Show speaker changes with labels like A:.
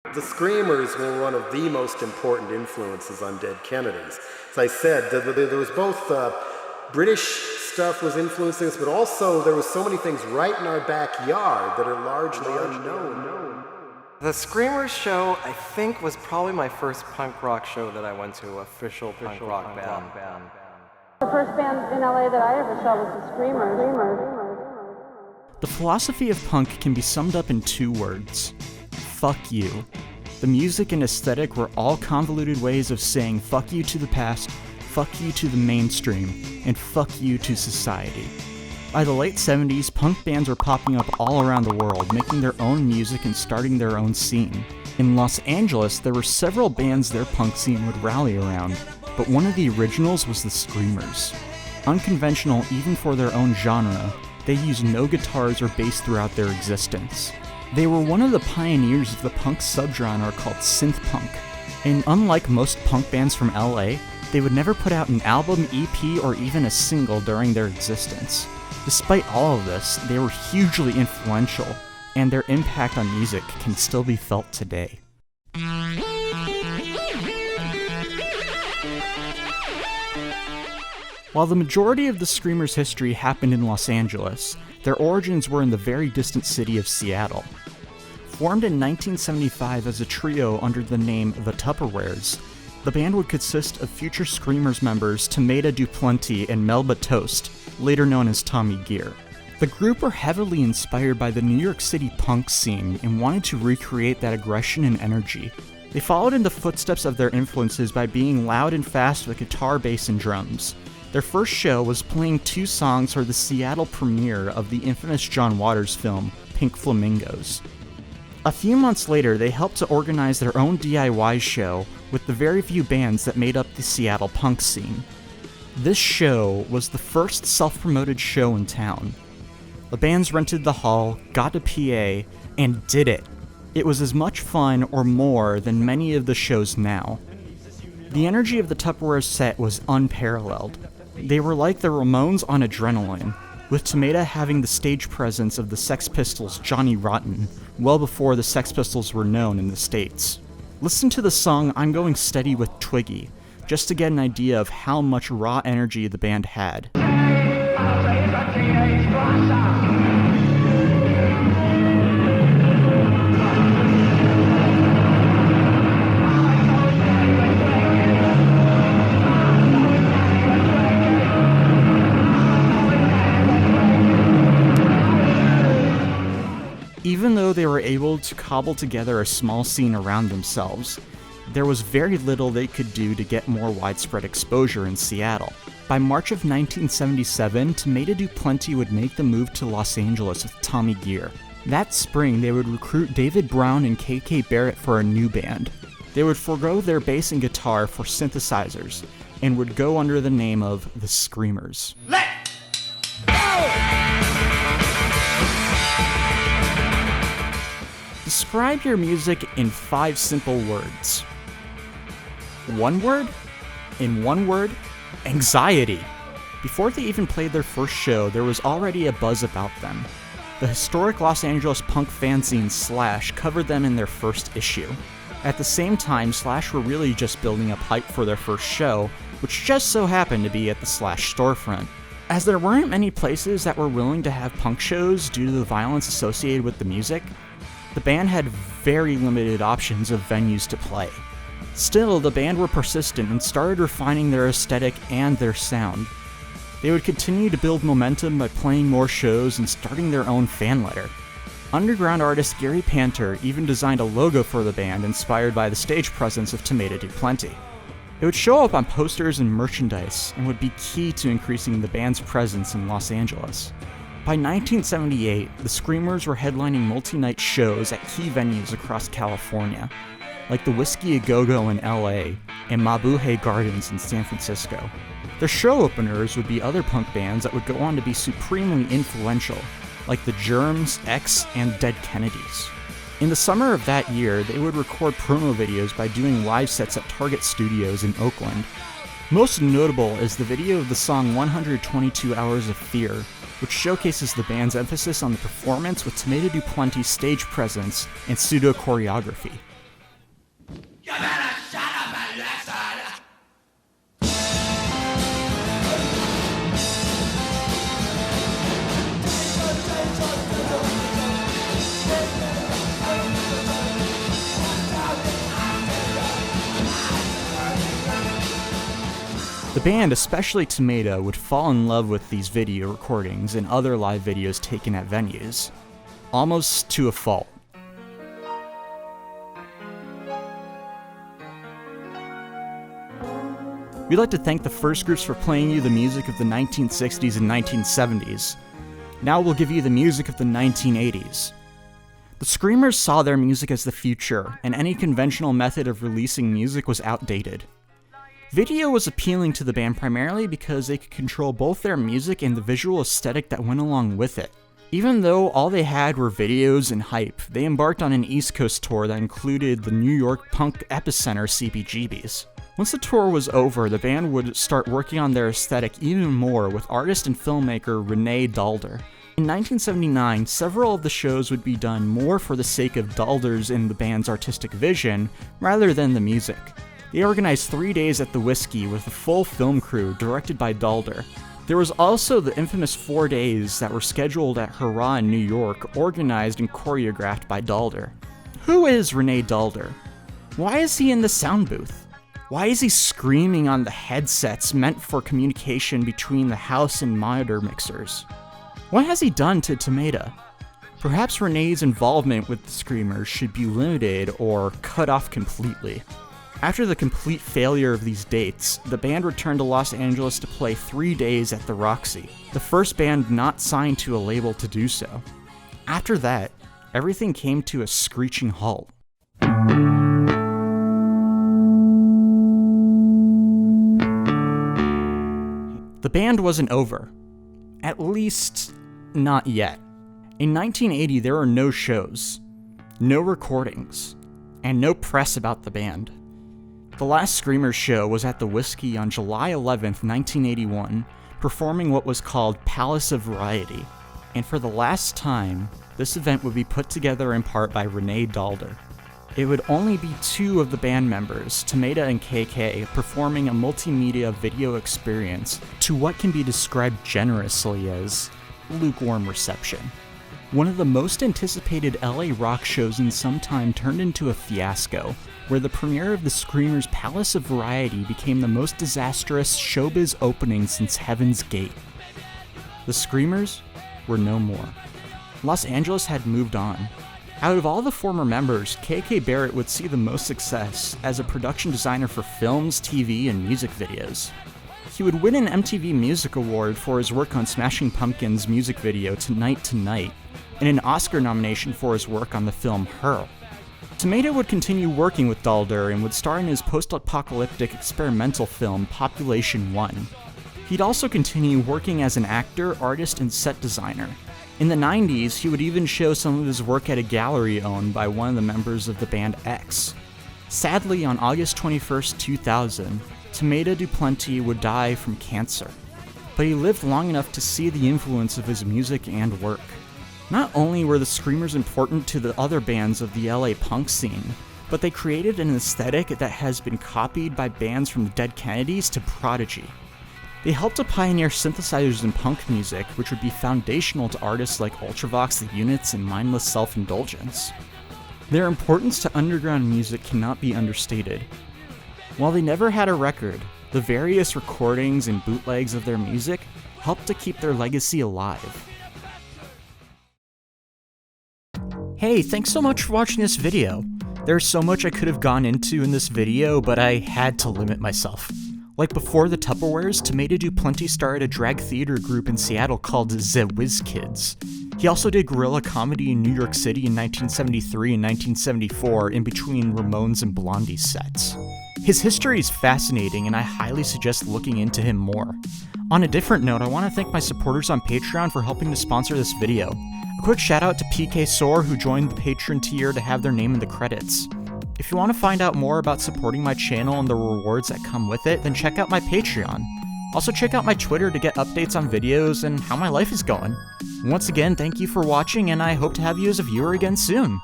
A: The Screamers were one of the most important influences on Dead Kennedys. As I said, there was both British stuff was influencing us, but also there was so many things right in our backyard that are largely unknown.
B: The Screamers show, I think, was probably my first punk rock show that I went to, official punk rock band.
C: The first band in LA that I ever saw was the Screamers.
D: The philosophy of punk can be summed up in two words: fuck you. The music and aesthetic were all convoluted ways of saying fuck you to the past, fuck you to the mainstream, and fuck you to society. By the late 70s, punk bands were popping up all around the world, making their own music and starting their own scene. In Los Angeles, there were several bands their punk scene would rally around, but one of the originals was the Screamers. Unconventional even for their own genre, they used no guitars or bass throughout their existence. They were one of the pioneers of the punk subgenre called synth punk, and unlike most punk bands from LA, they would never put out an album, EP, or even a single during their existence. Despite all of this, they were hugely influential, and their impact on music can still be felt today. While the majority of the Screamers' history happened in Los Angeles, their origins were in the very distant city of Seattle. Formed in 1975 as a trio under the name The Tupperwares, the band would consist of future Screamers members Tomato Duplanty and Melba Toast, later known as Tommy Gear. The group were heavily inspired by the New York City punk scene and wanted to recreate that aggression and energy. They followed in the footsteps of their influences by being loud and fast with guitar, bass, and drums. Their first show was playing 2 songs for the Seattle premiere of the infamous John Waters film, Pink Flamingos. A few months later, they helped to organize their own DIY show with the very few bands that made up the Seattle punk scene. This show was the first self-promoted show in town. The bands rented the hall, got a PA, and did it. It was as much fun or more than many of the shows now. The energy of the Tupperware set was unparalleled. They were like the Ramones on adrenaline, with Tomato having the stage presence of the Sex Pistols' Johnny Rotten, well before the Sex Pistols were known in the States. Listen to the song I'm Going Steady with Twiggy, just to get an idea of how much raw energy the band had. Even though they were able to cobble together a small scene around themselves, there was very little they could do to get more widespread exposure in Seattle. By March of 1977, Tomato Duplanty would make the move to Los Angeles with Tommy Gear. That spring, they would recruit David Brown and KK Barrett for a new band. They would forego their bass and guitar for synthesizers, and would go under the name of the Screamers.
E: Let go!
D: Describe your music in 5 simple words. One word? In one word, anxiety. Before they even played their first show, there was already a buzz about them. The historic Los Angeles punk fanzine Slash covered them in their first issue. At the same time, Slash were really just building up hype for their first show, which just so happened to be at the Slash storefront. As there weren't many places that were willing to have punk shows due to the violence associated with the music, the band had very limited options of venues to play. Still, the band were persistent and started refining their aesthetic and their sound. They would continue to build momentum by playing more shows and starting their own fan letter. Underground artist Gary Panter even designed a logo for the band inspired by the stage presence of Tomato Duplanty. It would show up on posters and merchandise and would be key to increasing the band's presence in Los Angeles. By 1978, the Screamers were headlining multi-night shows at key venues across California, like the Whiskey A Go-Go in LA and Mabuhay Gardens in San Francisco. Their show openers would be other punk bands that would go on to be supremely influential, like the Germs, X, and Dead Kennedys. In the summer of that year, they would record promo videos by doing live sets at Target Studios in Oakland. Most notable is the video of the song 122 Hours of Fear, which showcases the band's emphasis on the performance with Tomato Duplanty's stage presence and pseudo-choreography. The band, especially Tomato, would fall in love with these video recordings and other live videos taken at venues, almost to a fault. We'd like to thank the first groups for playing you the music of the 1960s and 1970s. Now we'll give you the music of the 1980s. The Screamers saw their music as the future, and any conventional method of releasing music was outdated. Video was appealing to the band primarily because they could control both their music and the visual aesthetic that went along with it. Even though all they had were videos and hype, they embarked on an East Coast tour that included the New York punk epicenter CBGB's. Once the tour was over, the band would start working on their aesthetic even more with artist and filmmaker Renee Daalder. In 1979, several of the shows would be done more for the sake of Daalder's and the band's artistic vision, rather than the music. They organized 3 days at the Whiskey with a full film crew directed by Daalder. There was also the infamous 4 days that were scheduled at Hurrah in New York, organized and choreographed by Daalder. Who is Renee Daalder? Why is he in the sound booth? Why is he screaming on the headsets meant for communication between the house and monitor mixers? What has he done to Tomato? Perhaps Renee's involvement with the Screamers should be limited or cut off completely. After the complete failure of these dates, the band returned to Los Angeles to play 3 days at the Roxy, the first band not signed to a label to do so. After that, everything came to a screeching halt. The band wasn't over. At least, not yet. In 1980, there were no shows, no recordings, and no press about the band. The last Screamers show was at the Whiskey on July 11th, 1981, performing what was called Palace of Variety, and for the last time, this event would be put together in part by Renee Daalder. It would only be 2 of the band members, Tomato and KK, performing a multimedia video experience to what can be described generously as lukewarm reception. One of the most anticipated LA rock shows in some time turned into a fiasco, where the premiere of the Screamers' Palace of Variety became the most disastrous showbiz opening since Heaven's Gate. The Screamers were no more. Los Angeles had moved on. Out of all the former members, KK Barrett would see the most success as a production designer for films, TV, and music videos. He would win an MTV Music Award for his work on Smashing Pumpkins' music video Tonight Tonight, and an Oscar nomination for his work on the film Her. Tomato would continue working with Daalder and would star in his post-apocalyptic experimental film Population 1. He'd also continue working as an actor, artist, and set designer. In the 90s, he would even show some of his work at a gallery owned by one of the members of the band X. Sadly, on August 21st, 2000, Tomato Duplanty would die from cancer, but he lived long enough to see the influence of his music and work. Not only were the Screamers important to the other bands of the LA punk scene, but they created an aesthetic that has been copied by bands from the Dead Kennedys to Prodigy. They helped to pioneer synthesizers in punk music, which would be foundational to artists like Ultravox, The Units, and Mindless Self-Indulgence. Their importance to underground music cannot be understated. While they never had a record, the various recordings and bootlegs of their music helped to keep their legacy alive. Hey, thanks so much for watching this video. There's so much I could have gone into in this video, but I had to limit myself. Like before the Tupperwares, Tomato Duplanty started a drag theater group in Seattle called The Whiz Kids. He also did guerrilla comedy in New York City in 1973 and 1974 in between Ramones and Blondie's sets. His history is fascinating and I highly suggest looking into him more. On a different note, I want to thank my supporters on Patreon for helping to sponsor this video. A quick shout out to PK Soar who joined the patron tier to have their name in the credits. If you want to find out more about supporting my channel and the rewards that come with it, then check out my Patreon. Also check out my Twitter to get updates on videos and how my life is going. Once again, thank you for watching and I hope to have you as a viewer again soon.